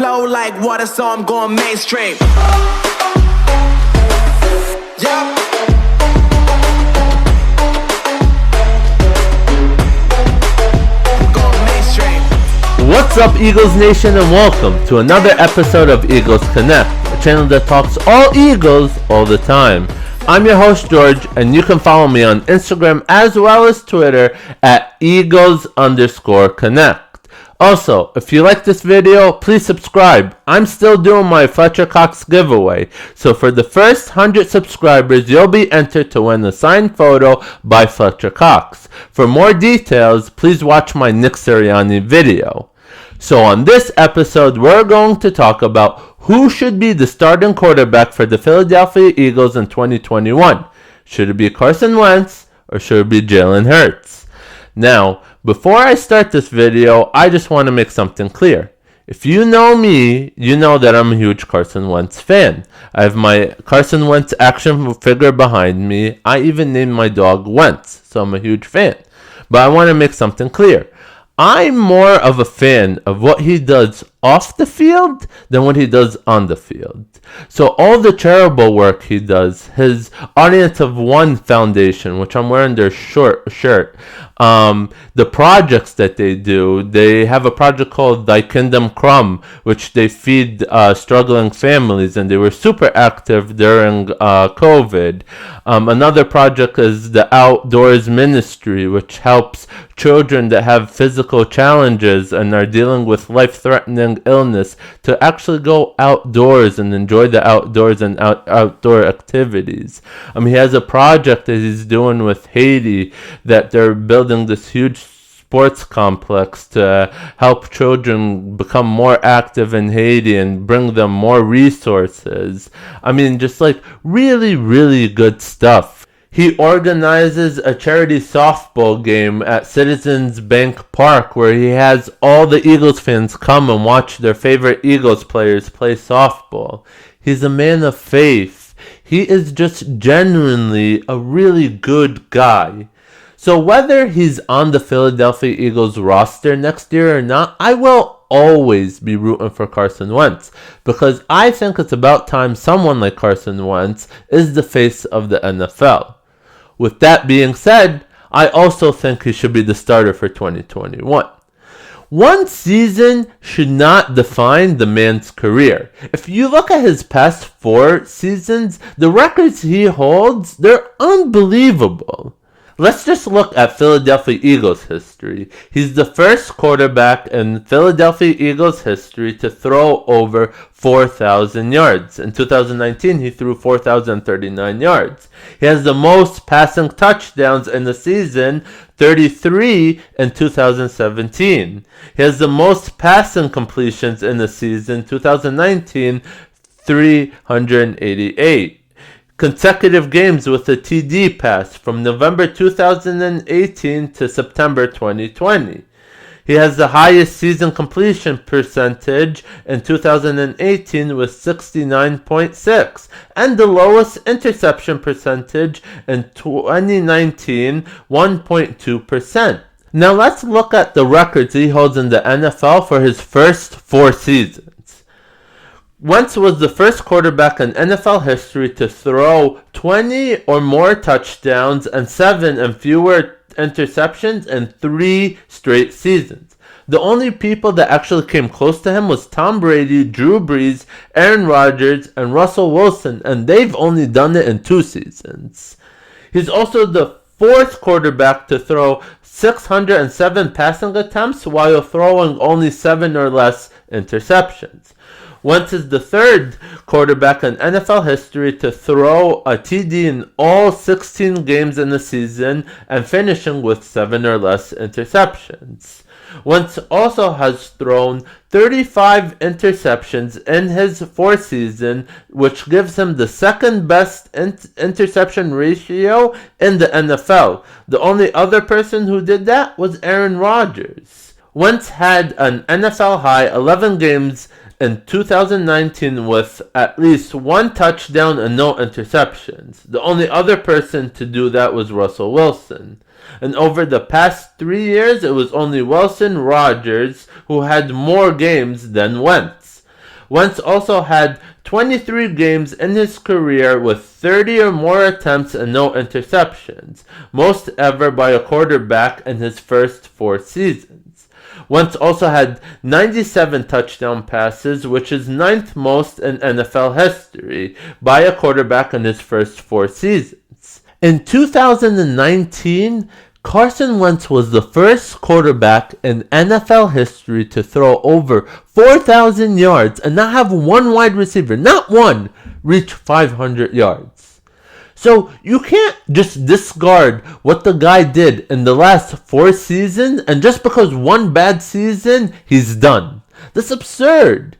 flow like water, so I'm going mainstream. Yeah. What's up, Eagles Nation, and welcome to another episode of Eagles Connect, a channel that talks all Eagles all the time. I'm your host, George, and you can follow me on Instagram as well as Twitter at Eagles_Connect. Also, if you like this video, please subscribe. I'm still doing my Fletcher Cox giveaway, so for the first 100 subscribers, you'll be entered to win a signed photo by Fletcher Cox. For more details, please watch my Nick Sirianni video. So on this episode, we're going to talk about who should be the starting quarterback for the Philadelphia Eagles in 2021. Should it be Carson Wentz or should it be Jalen Hurts? Now, before I start this video, I just want to make something clear. If you know me, you know that I'm a huge Carson Wentz fan. I have my Carson Wentz action figure behind me. I even named my dog Wentz, so I'm a huge fan. But I want to make something clear. I'm more of a fan of what he does off the field than what he does on the field. So all the charitable work he does, his Audience of One Foundation, which I'm wearing their shirt, the projects that they do, they have a project called Thy Kingdom Crumb, which they feed struggling families, and they were super active during COVID. Another project is the Outdoors Ministry, which helps children that have physical challenges and are dealing with life-threatening illness to actually go outdoors and enjoy the outdoors and outdoor activities. He has a project that he's doing with Haiti that they're building this huge sports complex to help children become more active in Haiti and bring them more resources. Just like really, really good stuff. He organizes a charity softball game at Citizens Bank Park where he has all the Eagles fans come and watch their favorite Eagles players play softball. He's a man of faith. He is just genuinely a really good guy. So whether he's on the Philadelphia Eagles roster next year or not, I will always be rooting for Carson Wentz because I think it's about time someone like Carson Wentz is the face of the NFL. With that being said, I also think he should be the starter for 2021. One season should not define the man's career. If you look at his past 4 seasons, the records he holds, they're unbelievable. Let's just look at Philadelphia Eagles history. He's the first quarterback in Philadelphia Eagles history to throw over 4,000 yards. In 2019, he threw 4,039 yards. He has the most passing touchdowns in the season, 33 in 2017. He has the most passing completions in the season, 2019, 388. Consecutive games with a TD pass from November 2018 to September 2020. He has the highest season completion percentage in 2018 with 69.6 and the lowest interception percentage in 2019, 1.2%. Now let's look at the records he holds in the NFL for his first 4 seasons. Wentz was the first quarterback in NFL history to throw 20 or more touchdowns and 7 and fewer interceptions in 3 straight seasons. The only people that actually came close to him was Tom Brady, Drew Brees, Aaron Rodgers, and Russell Wilson, and they've only done it in 2 seasons. He's also the 4th quarterback to throw 607 passing attempts while throwing only 7 or less interceptions. Wentz is the 3rd quarterback in NFL history to throw a TD in all 16 games in the season and finishing with 7 or less interceptions. Wentz also has thrown 35 interceptions in his 4th season, which gives him the 2nd best interception ratio in the NFL. The only other person who did that was Aaron Rodgers. Wentz had an NFL high 11 games in 2019 with at least 1 touchdown and no interceptions. The only other person to do that was Russell Wilson. And over the past 3 years, it was only Wilson Rodgers who had more games than Wentz. Wentz also had 23 games in his career with 30 or more attempts and no interceptions, most ever by a quarterback in his first 4 seasons. Wentz also had 97 touchdown passes, which is 9th most in NFL history by a quarterback in his first 4 seasons. In 2019, Carson Wentz was the first quarterback in NFL history to throw over 4,000 yards and not have one wide receiver, not one, reach 500 yards. So you can't just discard what the guy did in the last 4 seasons and just because one bad season, he's done. That's absurd.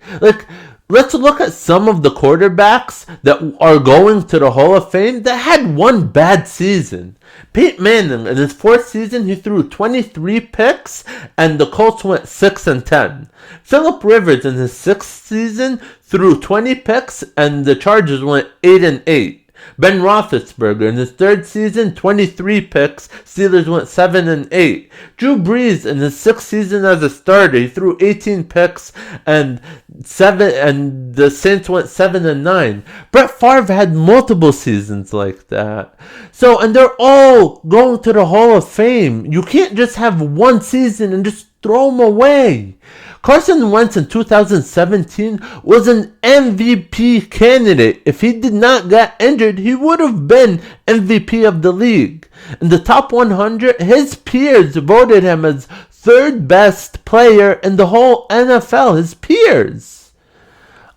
Let's look at some of the quarterbacks that are going to the Hall of Fame that had one bad season. Peyton Manning, in his 4th season, he threw 23 picks, and the Colts went 6-10. Phillip Rivers, in his 6th season, threw 20 picks, and the Chargers went 8-8. Ben Roethlisberger, in his 3rd season, 23 picks, Steelers went 7-8. Drew Brees, in his 6th season as a starter, he threw 18 picks, and the Saints went 7-9. Brett Favre had multiple seasons like that. So, and they're all going to the Hall of Fame. You can't just have one season and just throw them away. Carson Wentz in 2017 was an MVP candidate. If he did not get injured, he would have been MVP of the league. In the top 100, his peers voted him as 3rd best player in the whole NFL. His peers.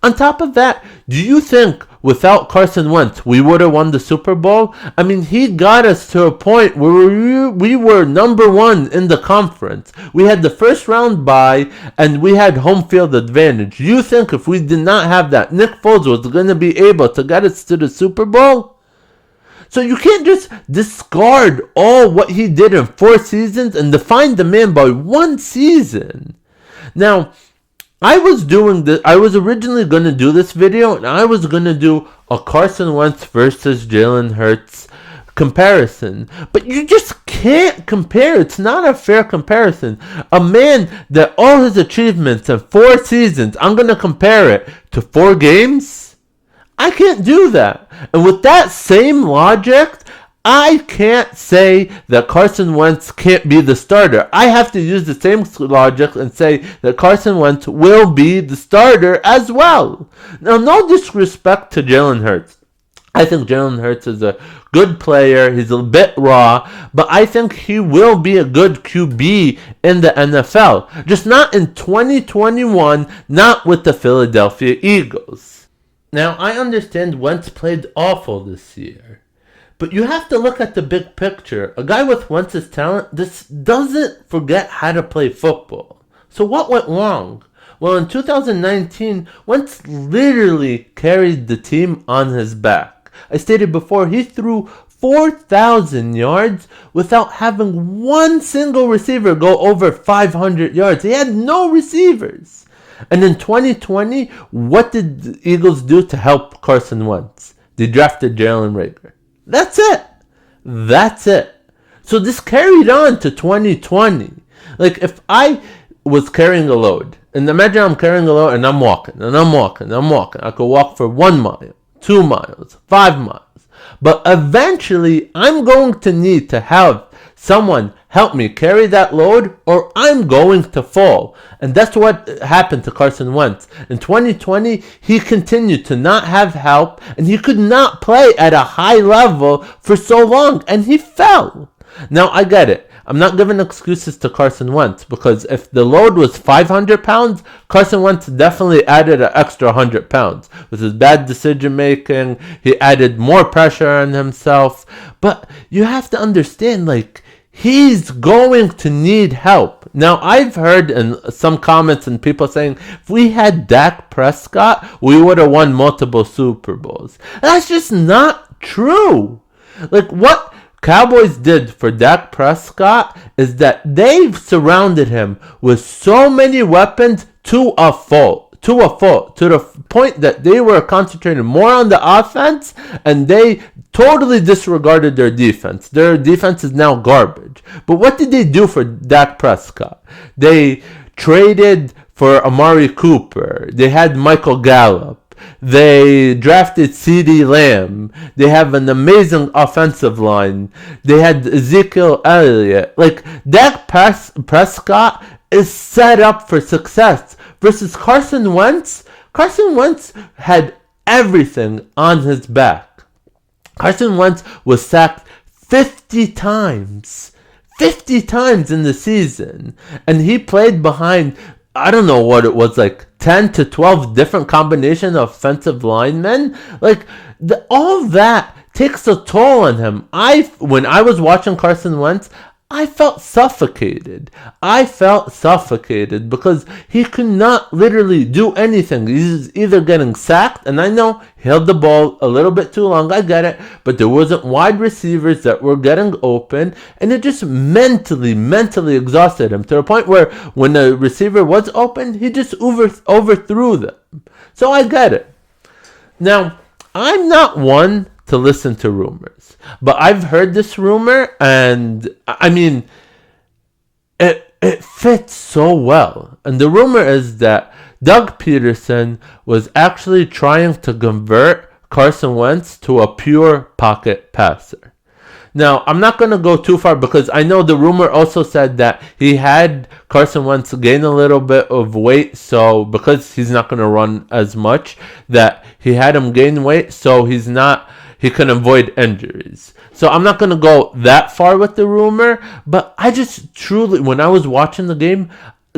On top of that, do you think without Carson Wentz we would have won the Super Bowl? I mean, he got us to a point where we were number 1 in the conference. We had the first round bye and we had home field advantage. You think if we did not have that, Nick Foles was going to be able to get us to the Super Bowl? So you can't just discard all what he did in 4 seasons and define the man by 1 season. Now, I was originally going to do this video, and I was going to do a Carson Wentz versus Jalen Hurts comparison. But you just can't compare. It's not a fair comparison. A man that all his achievements in 4 seasons, I'm going to compare it to 4 games? I can't do that. And with that same logic, I can't say that Carson Wentz can't be the starter. I have to use the same logic and say that Carson Wentz will be the starter as well. Now, no disrespect to Jalen Hurts. I think Jalen Hurts is a good player. He's a bit raw, but I think he will be a good QB in the NFL. Just not in 2021, not with the Philadelphia Eagles. Now, I understand Wentz played awful this year. But you have to look at the big picture. A guy with Wentz's talent doesn't forget how to play football. So what went wrong? Well, in 2019, Wentz literally carried the team on his back. I stated before, he threw 4,000 yards without having one single receiver go over 500 yards. He had no receivers. And in 2020, what did the Eagles do to help Carson Wentz? They drafted Jalen Reagor. That's it. So this carried on to 2020. If I was carrying a load, and imagine I'm carrying a load and I'm walking. I could walk for 1 mile, 2 miles, 5 miles. But eventually, I'm going to need to have someone help me carry that load or I'm going to fall. And that's what happened to Carson Wentz. In 2020, he continued to not have help and he could not play at a high level for so long and he fell. Now, I get it. I'm not giving excuses to Carson Wentz because if the load was 500 pounds, Carson Wentz definitely added an extra 100 pounds. With his bad decision making, he added more pressure on himself. But you have to understand, he's going to need help. Now, I've heard in some comments and people saying, if we had Dak Prescott, we would have won multiple Super Bowls. That's just not true. What Cowboys did for Dak Prescott is that they've surrounded him with so many weapons to the point that they were concentrating more on the offense and they totally disregarded their defense. Their defense is now garbage. But what did they do for Dak Prescott? They traded for Amari Cooper. They had Michael Gallup. They drafted CeeDee Lamb. They have an amazing offensive line. They had Ezekiel Elliott. Like, Dak Prescott is set up for success. Versus Carson Wentz. Carson Wentz had everything on his back. Carson Wentz was sacked 50 times. 50 times in the season. And he played behind, I don't know what it was, like 10 to 12 different combination of offensive linemen. Like, all that takes a toll on him. When I was watching Carson Wentz, I felt suffocated. I felt suffocated because he could not literally do anything. He's either getting sacked, and I know he held the ball a little bit too long, I get it, but there wasn't wide receivers that were getting open, and it just mentally exhausted him to the point where when the receiver was open, he just overthrew them. So I get it. Now, I'm not one to listen to rumors, but I've heard this rumor, and I mean, it fits so well. And the rumor is that Doug Pederson was actually trying to convert Carson Wentz to a pure pocket passer. Now, I'm not going to go too far because I know the rumor also said that he had Carson Wentz gain a little bit of weight, so because he's not going to run as much, that he had him gain weight, so he can avoid injuries. So I'm not going to go that far with the rumor, but I just truly, when I was watching the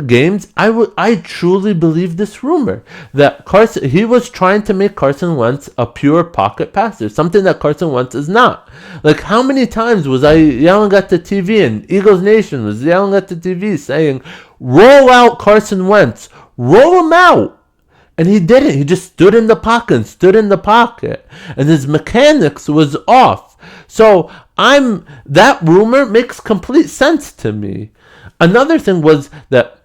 games, I truly believe this rumor that he was trying to make Carson Wentz a pure pocket passer, something that Carson Wentz is not. Like, how many times was I yelling at the TV, and Eagles Nation was yelling at the TV saying, roll out Carson Wentz, roll him out. And he didn't. He just stood in the pocket. And his mechanics was off. So that rumor makes complete sense to me. Another thing was that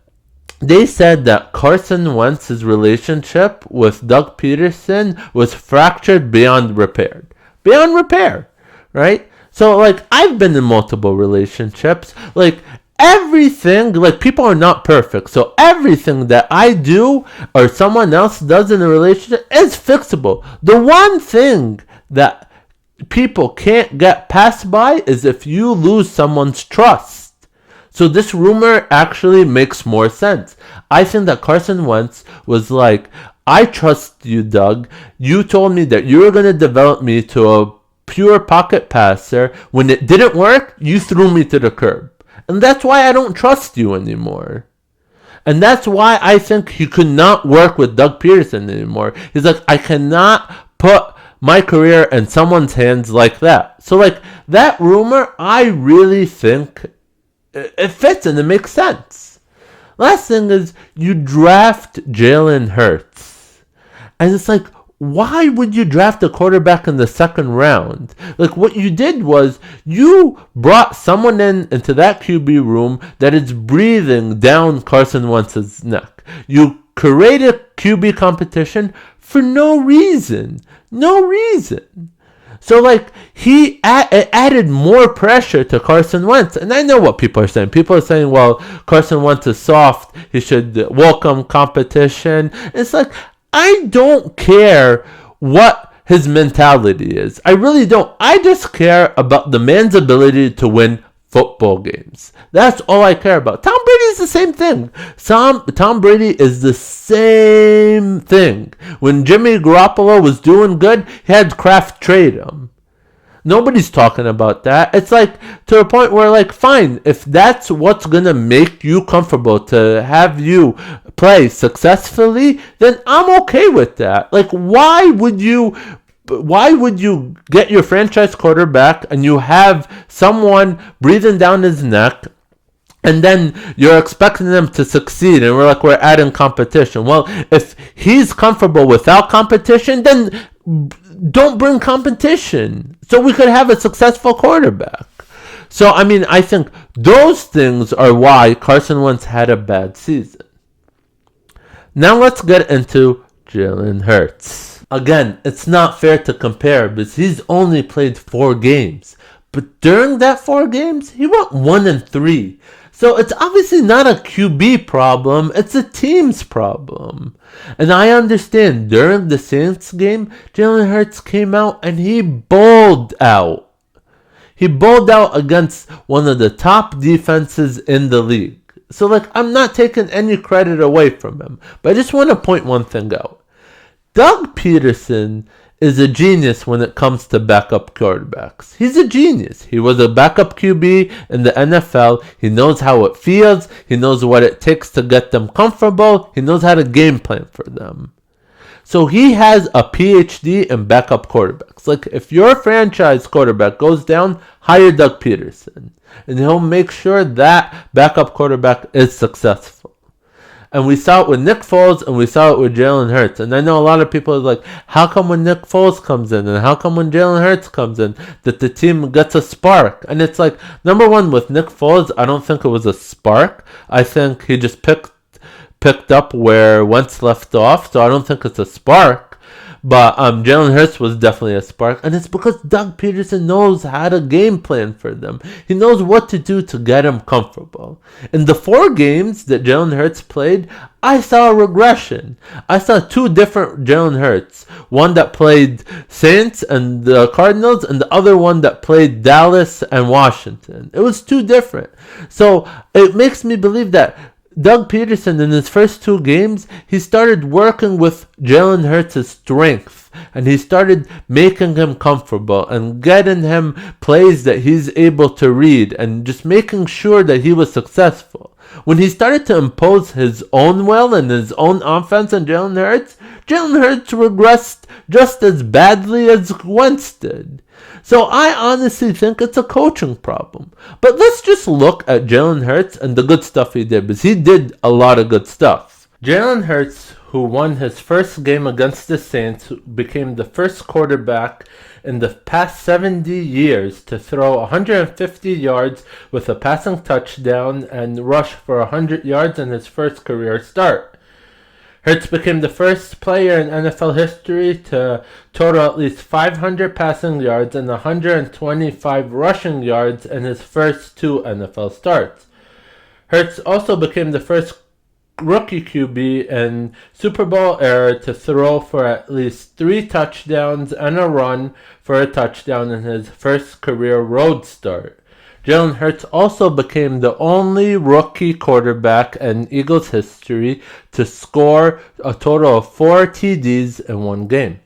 they said that Carson Wentz's relationship with Doug Pederson was fractured beyond repair. Beyond repair, right? So, like, I've been in multiple relationships. Like, everything, like, people are not perfect, so everything that I do or someone else does in a relationship is fixable. The one thing that people can't get past by is if you lose someone's trust. So this rumor actually makes more sense. I think that Carson Wentz was like, I trust you, Doug. You told me that you were going to develop me to a pure pocket passer. When it didn't work, you threw me to the curb. And that's why I don't trust you anymore. And that's why I think he could not work with Doug Pederson anymore. He's like, I cannot put my career in someone's hands like that. So, like, that rumor, I really think it fits and it makes sense. Last thing is, you draft Jalen Hurts. And it's like, why would you draft a quarterback in the second round? Like, what you did was you brought someone into that QB room that is breathing down Carson Wentz's neck. You created QB competition for no reason. No reason. So, like, it added more pressure to Carson Wentz. And I know what people are saying. People are saying, well, Carson Wentz is soft. He should welcome competition. It's like, I don't care what his mentality is. I really don't. I just care about the man's ability to win football games. That's all I care about. Tom Brady is the same thing. Tom Brady is the same thing. When Jimmy Garoppolo was doing good, he had Kraft trade him. Nobody's talking about that. It's like, to a point where, like, fine, if that's what's gonna make you comfortable to have you play successfully, then I'm okay with that. Like, why would you get your franchise quarterback and you have someone breathing down his neck, and then you're expecting them to succeed, and we're adding competition? Well, if he's comfortable without competition, then don't bring competition so we could have a successful quarterback. So, I mean, I think those things are why Carson Wentz had a bad season. Now let's get into Jalen Hurts. Again, it's not fair to compare because he's only played 4 games. But during that 4 games, he went 1-3. So it's obviously not a QB problem, it's a team's problem. And I understand during the Saints game, Jalen Hurts came out and he bowled out. He bowled out against one of the top defenses in the league. So, I'm not taking any credit away from him. But I just want to point one thing out. Doug Pederson is a genius when it comes to backup quarterbacks. He's a genius. He was a backup QB in the NFL. He knows how it feels. He knows what it takes to get them comfortable. He knows how to game plan for them. So he has a PhD in backup quarterbacks. If your franchise quarterback goes down, hire Doug Pederson. And he'll make sure that backup quarterback is successful. And we saw it with Nick Foles and we saw it with Jalen Hurts. And I know a lot of people are like, how come when Nick Foles comes in and how come when Jalen Hurts comes in that the team gets a spark? And it's number one, with Nick Foles, I don't think it was a spark. I think he just picked up where Wentz left off. So I don't think it's a spark. But Jalen Hurts was definitely a spark. And it's because Doug Pederson knows how to game plan for them. He knows what to do to get them comfortable. In the 4 games that Jalen Hurts played, I saw a regression. I saw 2 different Jalen Hurts. One that played Saints and the Cardinals, and the other one that played Dallas and Washington. It was 2 different. So it makes me believe that Doug Pederson, in his first 2 games, he started working with Jalen Hurts' strength. And he started making him comfortable and getting him plays that he's able to read and just making sure that he was successful. When he started to impose his own will and his own offense on Jalen Hurts regressed just as badly as Wentz did. So I honestly think it's a coaching problem. But let's just look at Jalen Hurts and the good stuff he did, because he did a lot of good stuff. Jalen Hurts, who won his first game against the Saints, became the first quarterback in the past 70 years to throw 150 yards with a passing touchdown and rush for 100 yards in his first career start. Hurts became the first player in NFL history to total at least 500 passing yards and 125 rushing yards in his first 2 NFL starts. Hurts also became the first rookie QB in Super Bowl era to throw for at least 3 touchdowns and a run for a touchdown in his first career road start. Jalen Hurts also became the only rookie quarterback in Eagles history to score a total of 4 TDs in 1 game.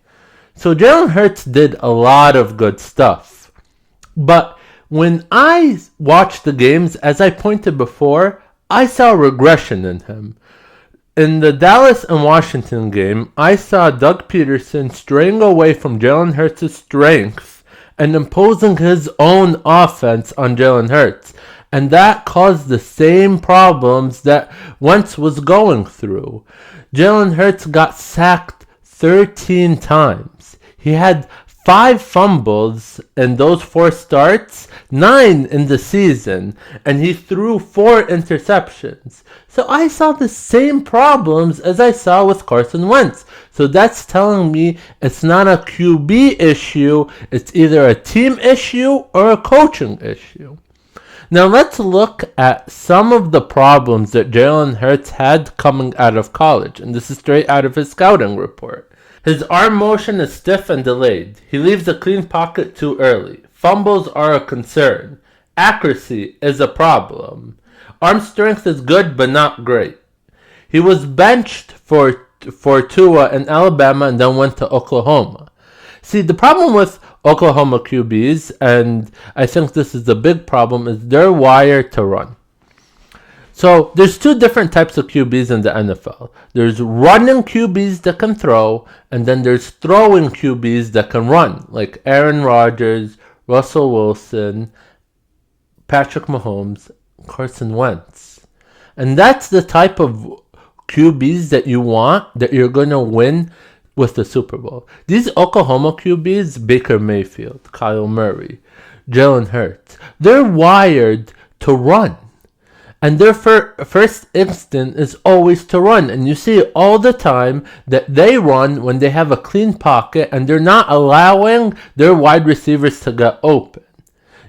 So Jalen Hurts did a lot of good stuff. But when I watched the games, as I pointed before, I saw regression in him. In the Dallas and Washington game, I saw Doug Pederson straying away from Jalen Hurts' strength and imposing his own offense on Jalen Hurts. And that caused the same problems that Wentz was going through. Jalen Hurts got sacked 13 times. He had 5 fumbles in those 4 starts, 9 in the season, and he threw 4 interceptions. So I saw the same problems as I saw with Carson Wentz. So that's telling me it's not a QB issue, it's either a team issue or a coaching issue. Now let's look at some of the problems that Jalen Hurts had coming out of college, and this is straight out of his scouting report. His arm motion is stiff and delayed. He leaves a clean pocket too early. Fumbles are a concern. Accuracy is a problem. Arm strength is good but not great. He was benched for Tua in Alabama and then went to Oklahoma. See, the problem with Oklahoma QBs, and I think this is a big problem, is they're wired to run. So there's 2 different types of QBs in the NFL. There's running QBs that can throw, and then there's throwing QBs that can run, like Aaron Rodgers, Russell Wilson, Patrick Mahomes, Carson Wentz. And that's the type of QBs that you want, that you're going to win with the Super Bowl. These Oklahoma QBs, Baker Mayfield, Kyle Murray, Jalen Hurts, they're wired to run. And their first instinct is always to run. And you see all the time that they run when they have a clean pocket and they're not allowing their wide receivers to get open.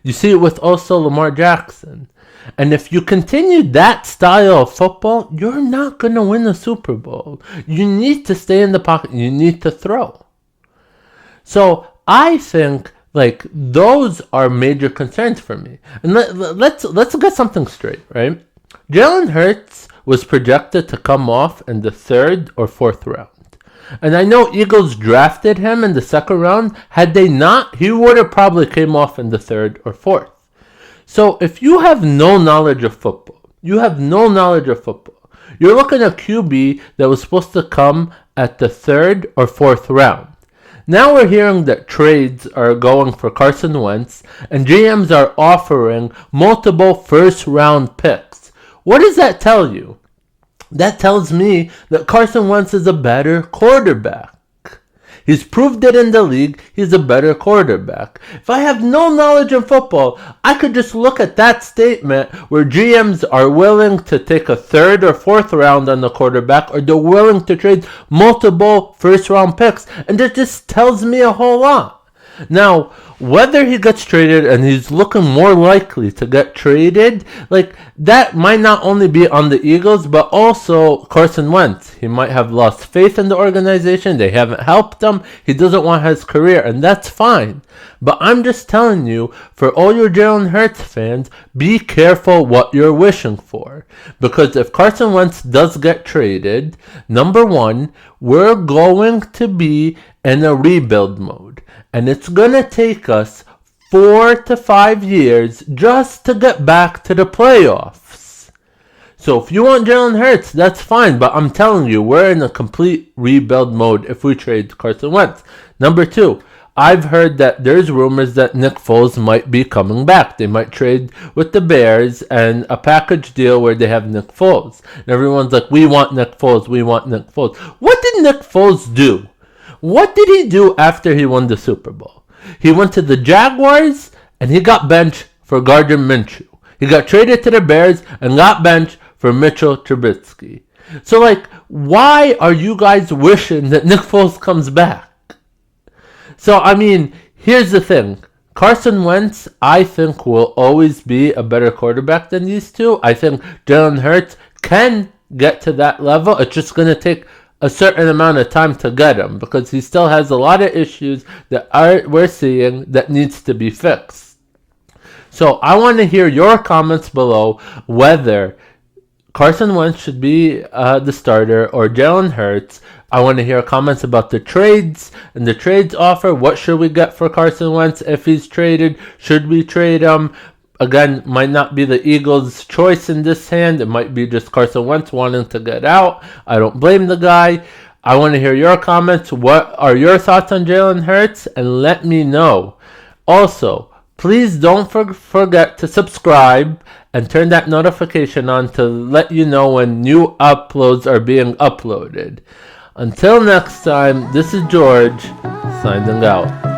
You see it with also Lamar Jackson. And if you continue that style of football, you're not going to win the Super Bowl. You need to stay in the pocket. You need to throw. So I think like those are major concerns for me. And let's get something straight, right? Jalen Hurts was projected to come off in the 3rd or 4th round. And I know Eagles drafted him in the 2nd round. Had they not, he would have probably came off in the 3rd or 4th. So if you have no knowledge of football, you're looking at QB that was supposed to come at the 3rd or 4th round. Now we're hearing that trades are going for Carson Wentz and GMs are offering multiple 1st round picks. What does that tell you? That tells me that Carson Wentz is a better quarterback. He's proved it in the league. He's a better quarterback. If I have no knowledge in football, I could just look at that statement where GMs are willing to take a 3rd or 4th round on the quarterback, or they're willing to trade multiple 1st round picks. And that just tells me a whole lot. Now, whether he gets traded, and he's looking more likely to get traded, like that might not only be on the Eagles, but also Carson Wentz. He might have lost faith in the organization. They haven't helped him. He doesn't want his career, and that's fine. But I'm just telling you, for all your Jalen Hurts fans, be careful what you're wishing for. Because if Carson Wentz does get traded, number one, we're going to be in a rebuild mode. And it's going to take us 4 to 5 years just to get back to the playoffs. So if you want Jalen Hurts, that's fine. But I'm telling you, we're in a complete rebuild mode if we trade Carson Wentz. Number two, I've heard that there's rumors that Nick Foles might be coming back. They might trade with the Bears and a package deal where they have Nick Foles. And everyone's like, we want Nick Foles, we want Nick Foles. What did Nick Foles do? What did he do after he won the Super Bowl? He went to the Jaguars and he got benched for Gardner Minshew. He got traded to the Bears and got benched for Mitchell Trubisky. So, like, why are you guys wishing that Nick Foles comes back? So, I mean, here's the thing. Carson Wentz, I think, will always be a better quarterback than these two. I think Jalen Hurts can get to that level. It's just going to take a certain amount of time to get him because he still has a lot of issues that we're seeing that needs to be fixed. So I want to hear your comments below whether Carson Wentz should be the starter or Jalen Hurts. I want to hear comments about the trades and the trades offer. What should we get for Carson Wentz if he's traded? Should we trade him? Again, might not be the Eagles' choice in this hand. It might be just Carson Wentz wanting to get out. I don't blame the guy. I want to hear your comments. What are your thoughts on Jalen Hurts? And let me know. Also, please don't forget to subscribe and turn that notification on to let you know when new uploads are being uploaded. Until next time, this is George, signing out.